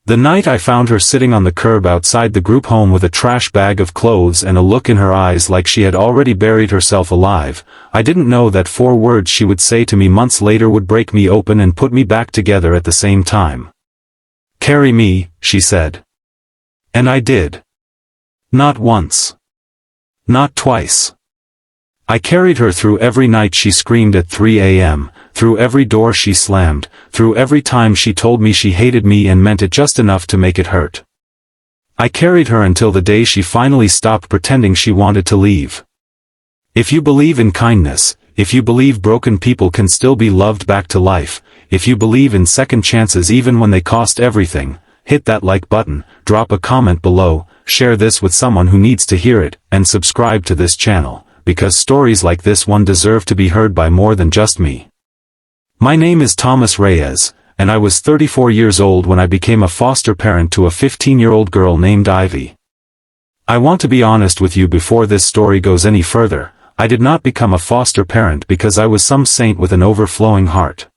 The night I found her sitting on the curb outside the group home with a trash bag of clothes and a look in her eyes like she had already buried herself alive, I didn't know that 4 words she would say to me months later would break me open and put me back together at the same time. "Carry me," she said. And I did. Not once. Not twice. I carried her through every night she screamed at 3 a.m., through every door she slammed, through every time she told me she hated me and meant it just enough to make it hurt. I carried her until the day she finally stopped pretending she wanted to leave. If you believe in kindness, if you believe broken people can still be loved back to life, if you believe in second chances even when they cost everything, hit that like button, drop a comment below, share this with someone who needs to hear it, and subscribe to this channel, because stories like this one deserve to be heard by more than just me. My name is Thomas Reyes, and I was 34 years old when I became a foster parent to a 15-year-old girl named Ivy. I want to be honest with you before this story goes any further. I did not become a foster parent because I was some saint with an overflowing heart.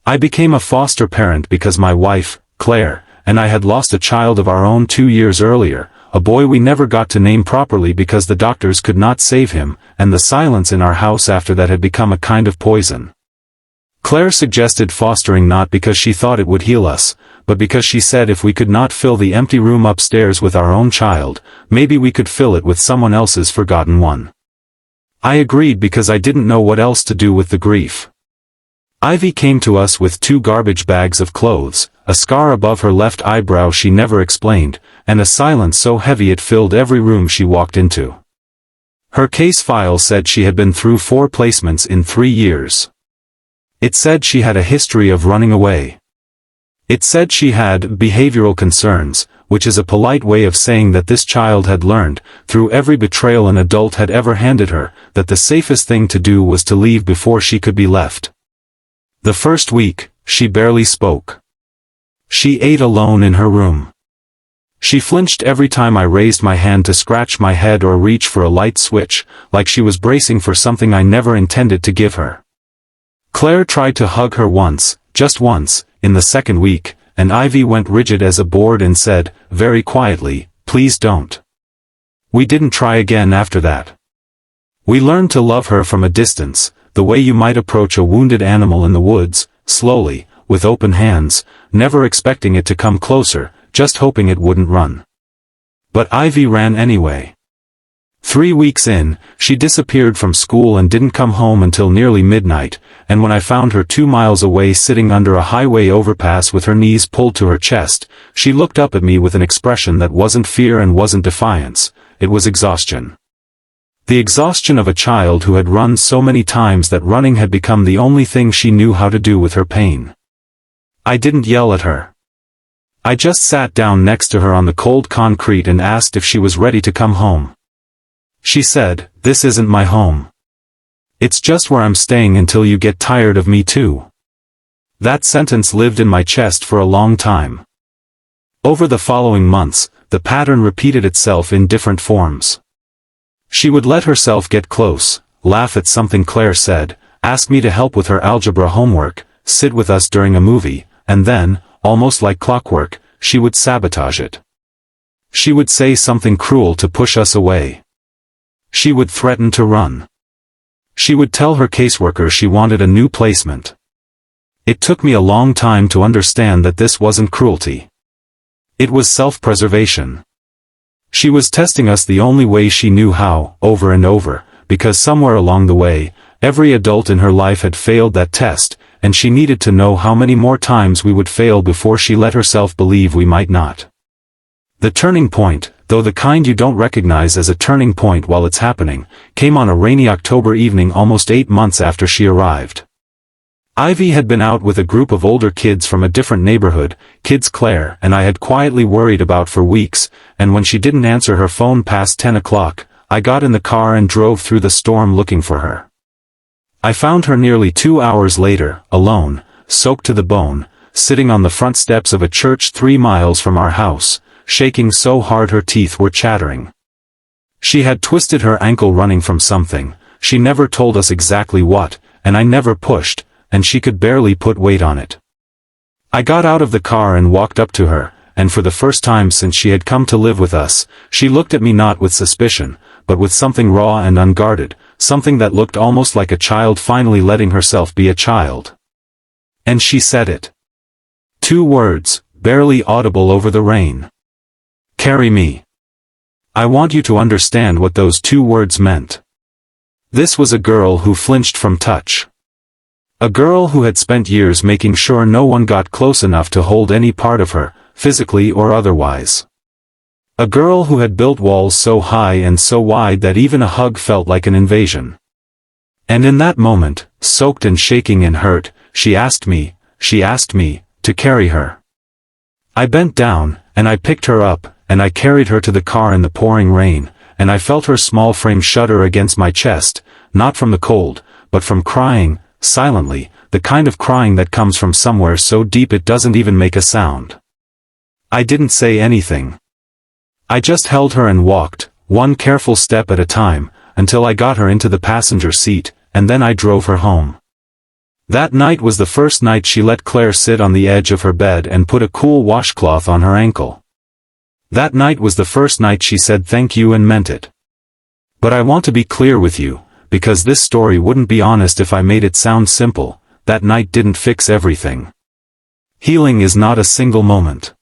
I became a foster parent because my wife, Claire, and I had lost a child of our own 2 years earlier, a boy we never got to name properly because the doctors could not save him, and the silence in our house after that had become a kind of poison. Claire suggested fostering not because she thought it would heal us, but because she said if we could not fill the empty room upstairs with our own child, maybe we could fill it with someone else's forgotten one. I agreed because I didn't know what else to do with the grief. Ivy came to us with 2 garbage bags of clothes, a scar above her left eyebrow she never explained, and a silence so heavy it filled every room she walked into. Her case file said she had been through 4 placements in 3 years. It said she had a history of running away. It said she had behavioral concerns, which is a polite way of saying that this child had learned, through every betrayal an adult had ever handed her, that the safest thing to do was to leave before she could be left. The first week, she barely spoke. She ate alone in her room. She flinched every time I raised my hand to scratch my head or reach for a light switch, like she was bracing for something I never intended to give her. Claire tried to hug her once, just once, in the second week, and Ivy went rigid as a board and said, very quietly, "Please don't." We didn't try again after that. We learned to love her from a distance, the way you might approach a wounded animal in the woods, slowly, with open hands, never expecting it to come closer, just hoping it wouldn't run. But Ivy ran anyway. 3 weeks in, she disappeared from school and didn't come home until nearly midnight, and when I found her 2 miles away sitting under a highway overpass with her knees pulled to her chest, she looked up at me with an expression that wasn't fear and wasn't defiance, it was exhaustion. The exhaustion of a child who had run so many times that running had become the only thing she knew how to do with her pain. I didn't yell at her. I just sat down next to her on the cold concrete and asked if she was ready to come home. She said, "This isn't my home. It's just where I'm staying until you get tired of me too." That sentence lived in my chest for a long time. Over the following months, the pattern repeated itself in different forms. She would let herself get close, laugh at something Claire said, ask me to help with her algebra homework, sit with us during a movie, and then, almost like clockwork, she would sabotage it. She would say something cruel to push us away. She would threaten to run. She would tell her caseworker she wanted a new placement. It took me a long time to understand that this wasn't cruelty. It was self-preservation. She was testing us the only way she knew how, over and over, because somewhere along the way, every adult in her life had failed that test, and she needed to know how many more times we would fail before she let herself believe we might not. The turning point, though the kind you don't recognize as a turning point while it's happening, came on a rainy October evening almost 8 months after she arrived. Ivy had been out with a group of older kids from a different neighborhood, kids Claire and I had quietly worried about for weeks, and when she didn't answer her phone past 10 o'clock, I got in the car and drove through the storm looking for her. I found her nearly 2 hours later, alone, soaked to the bone, sitting on the front steps of a church 3 miles from our house, shaking so hard her teeth were chattering. She had twisted her ankle running from something, she never told us exactly what, and I never pushed, and she could barely put weight on it. I got out of the car and walked up to her, and for the first time since she had come to live with us, she looked at me not with suspicion, but with something raw and unguarded, something that looked almost like a child finally letting herself be a child. And she said it. 2 words, barely audible over the rain. Carry me. I want you to understand what those 2 words meant. This was a girl who flinched from touch. A girl who had spent years making sure no one got close enough to hold any part of her, physically or otherwise. A girl who had built walls so high and so wide that even a hug felt like an invasion. And in that moment, soaked and shaking and hurt, she asked me, to carry her. I bent down, and I picked her up, and I carried her to the car in the pouring rain, and I felt her small frame shudder against my chest, not from the cold, but from crying, silently, the kind of crying that comes from somewhere so deep it doesn't even make a sound. I didn't say anything. I just held her and walked, one careful step at a time, until I got her into the passenger seat, and then I drove her home. That night was the first night she let Claire sit on the edge of her bed and put a cool washcloth on her ankle. That night was the first night she said thank you and meant it. But I want to be clear with you, because this story wouldn't be honest if I made it sound simple. That night didn't fix everything. Healing is not a single moment.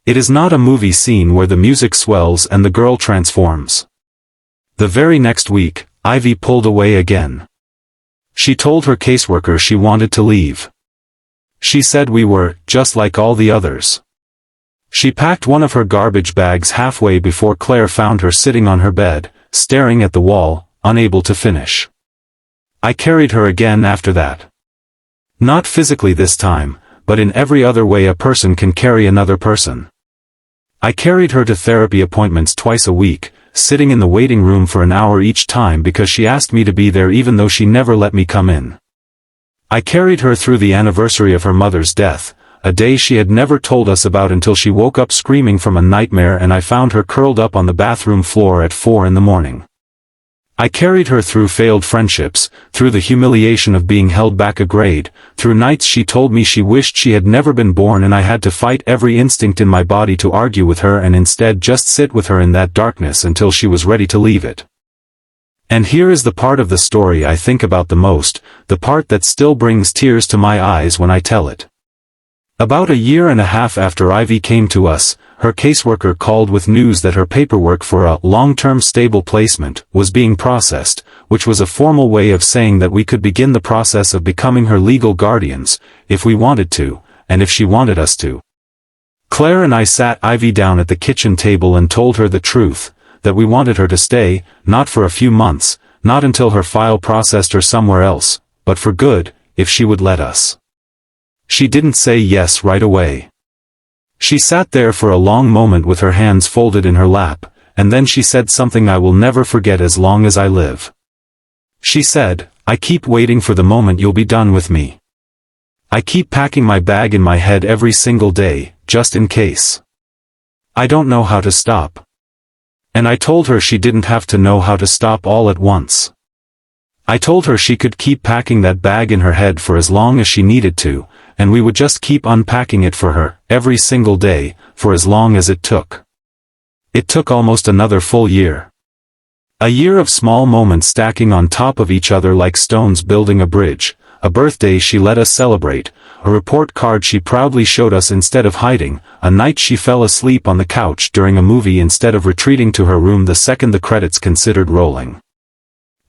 It is not a movie scene where the music swells and the girl transforms. The very next week, Ivy pulled away again. She told her caseworker she wanted to leave. She said we were, just like all the others. She packed one of her garbage bags halfway before Claire found her sitting on her bed, staring at the wall, unable to finish. I carried her again after that. Not physically this time, but in every other way a person can carry another person. I carried her to therapy appointments twice a week, sitting in the waiting room for an hour each time because she asked me to be there even though she never let me come in. I carried her through the anniversary of her mother's death, a day she had never told us about until she woke up screaming from a nightmare and I found her curled up on the bathroom floor at 4 in the morning. I carried her through failed friendships, through the humiliation of being held back a grade, through nights she told me she wished she had never been born and I had to fight every instinct in my body to argue with her and instead just sit with her in that darkness until she was ready to leave it. And here is the part of the story I think about the most, the part that still brings tears to my eyes when I tell it. About a year and a half after Ivy came to us, her caseworker called with news that her paperwork for a long-term stable placement was being processed, which was a formal way of saying that we could begin the process of becoming her legal guardians, if we wanted to, and if she wanted us to. Claire and I sat Ivy down at the kitchen table and told her the truth, that we wanted her to stay, not for a few months, not until her file processed her somewhere else, but for good, if she would let us. She didn't say yes right away. She sat there for a long moment with her hands folded in her lap, and then she said something I will never forget as long as I live. She said, "I keep waiting for the moment you'll be done with me. I keep packing my bag in my head every single day, just in case. I don't know how to stop." And I told her she didn't have to know how to stop all at once. I told her she could keep packing that bag in her head for as long as she needed to, and we would just keep unpacking it for her, every single day, for as long as it took. It took almost another full year. A year of small moments stacking on top of each other like stones building a bridge, a birthday she let us celebrate, a report card she proudly showed us instead of hiding, a night she fell asleep on the couch during a movie instead of retreating to her room the second the credits considered rolling.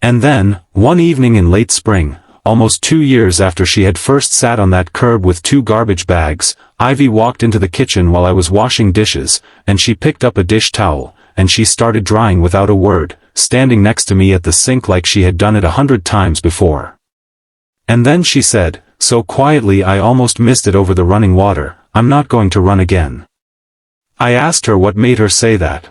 And then, one evening in late spring, almost 2 years after she had first sat on that curb with 2 garbage bags, Ivy walked into the kitchen while I was washing dishes, and she picked up a dish towel, and she started drying without a word, standing next to me at the sink like she had done it 100 times before. And then she said, so quietly I almost missed it over the running water, "I'm not going to run again." I asked her what made her say that.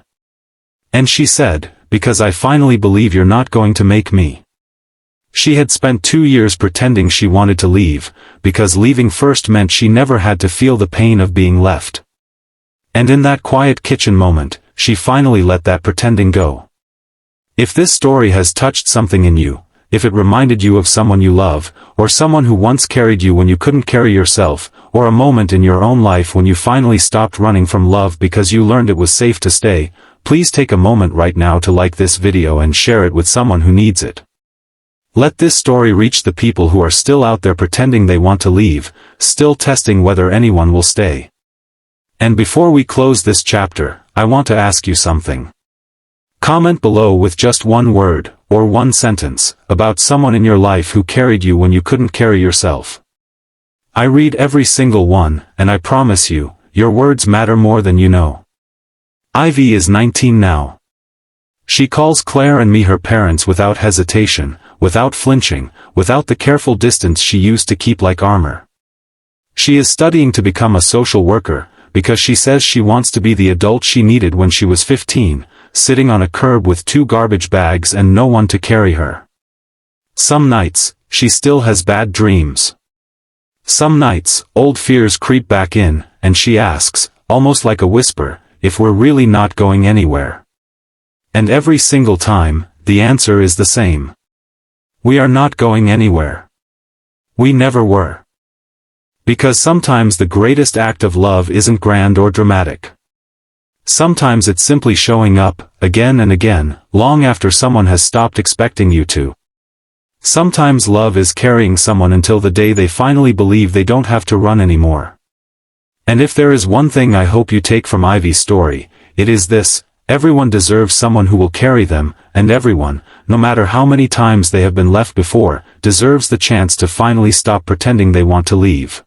And she said, "Because I finally believe you're not going to make me." She had spent 2 years pretending she wanted to leave, because leaving first meant she never had to feel the pain of being left. And in that quiet kitchen moment, she finally let that pretending go. If this story has touched something in you, if it reminded you of someone you love, or someone who once carried you when you couldn't carry yourself, or a moment in your own life when you finally stopped running from love because you learned it was safe to stay, please take a moment right now to like this video and share it with someone who needs it. Let this story reach the people who are still out there pretending they want to leave, still testing whether anyone will stay. And before we close this chapter, I want to ask you something. Comment below with just one word, or one sentence, about someone in your life who carried you when you couldn't carry yourself. I read every single one, and I promise you, your words matter more than you know. Ivy is 19 now. She calls Claire and me her parents without hesitation, without flinching, without the careful distance she used to keep like armor. She is studying to become a social worker, because she says she wants to be the adult she needed when she was 15, sitting on a curb with 2 garbage bags and no one to carry her. Some nights, she still has bad dreams. Some nights, old fears creep back in, and she asks, almost like a whisper, if we're really not going anywhere. And every single time, the answer is the same. We are not going anywhere. We never were. Because sometimes the greatest act of love isn't grand or dramatic. Sometimes it's simply showing up, again and again, long after someone has stopped expecting you to. Sometimes love is carrying someone until the day they finally believe they don't have to run anymore. And if there is one thing I hope you take from Ivy's story, it is this: everyone deserves someone who will carry them, and everyone, no matter how many times they have been left before, deserves the chance to finally stop pretending they want to leave.